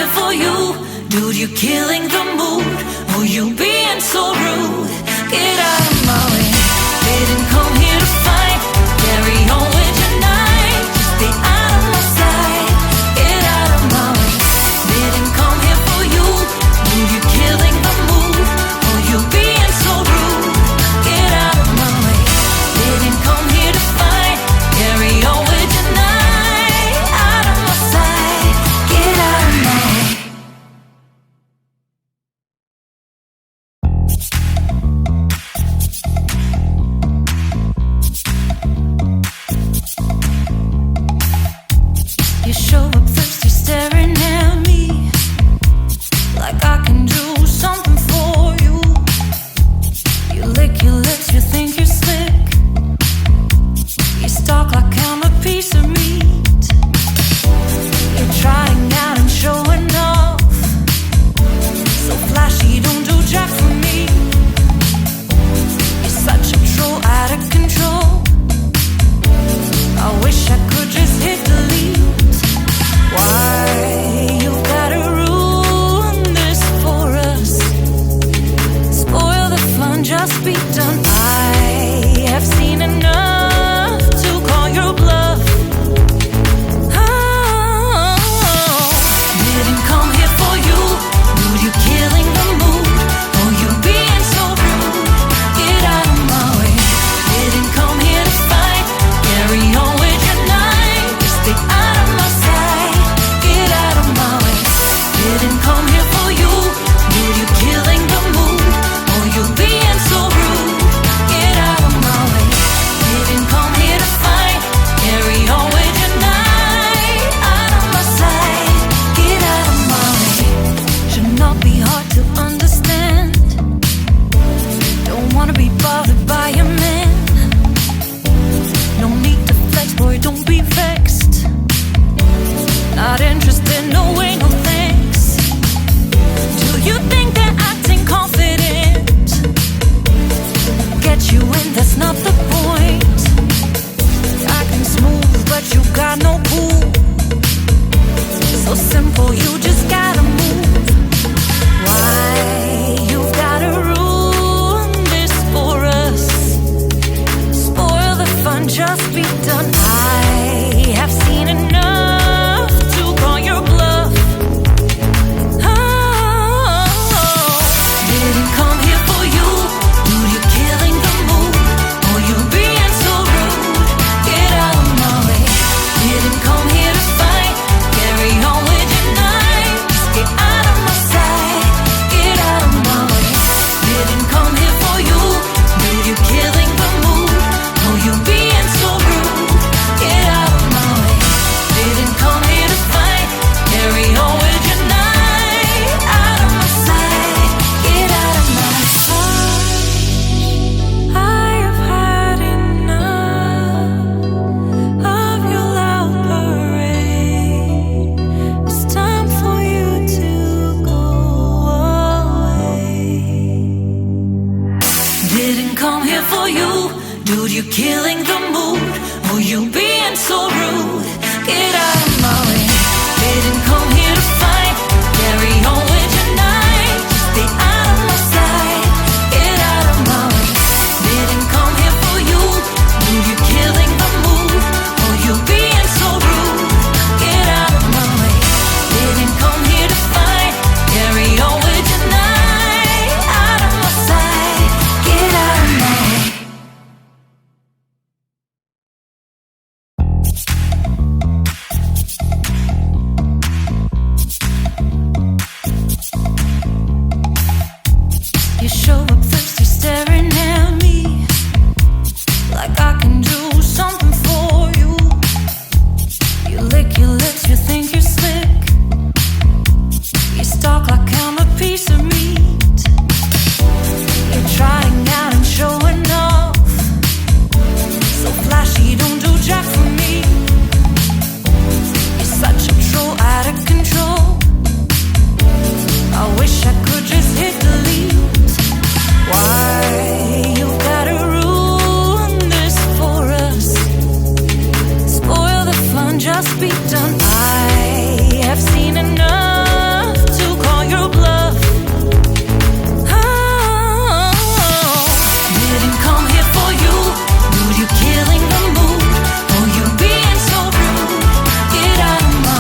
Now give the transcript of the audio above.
here for you. Dude, you're killing the mood. Oh, you being so rude. Get out of my way. Didn't come here to fight. Carry on with your night. Just stay out of my sight. Get out of my way. Didn't come here for you. Dude, you're killing the mood. Oh, you being so rude. Get out of my way. Didn't come here to fight. Carry on with your night. Out of my sight. Get out of my way. You show up thirsty, staring at me like I can do something for you. You lick your lips, you think you're slick. You stalk like I'm a piece of meat. You're trying out and showing off. So flashy, don't do jack for me. You're such a troll, out of control. I wish I could just hit delete. Why you gotta ruin this for us? Spoil the fun, just be done. I have seen enough to call your bluff. Oh, didn't come here for you. Dude, you're killing the mood. Oh, you being so rude. Get out of my way. Didn't come here to fight. Carry on with your night. Just stay out of my sight. Get out of my way. Didn't come here for you. Dude, you're killing the mood. Oh, you being so rude. Get out of my way. Didn't come here to fight. Carry on with your night. Out of my sight. Get out of my way. Should not be hard to understand. Don't wanna be bothered by a man. No need to flex, boy, don't be vexed. Not interested, no way, no thanks. Do you think they're acting confident? Get you in, that's not the point. Acting smooth, but you got no cool. So simple, you just gotta move. Why you gotta ruin this for us? Spoil the fun, just be done. I have seen enough to call your bluff. Oh, didn't come here for you. Dude, you're killing the mood. Oh, you being so rude. Get out of my way. Didn't come here to fight. Carry on with your night. Just get out of my sight. Get out of my way. Didn't come here for you. Dude, you're killing the mood. Oh, you being so rude. Get out of my way. Didn't come here to fight. Carry on with your night. Out of my sight. Get out of my sight. I have had enough of your loud parade. It's time for you to go away. Didn't come here for you. Dude, you're killing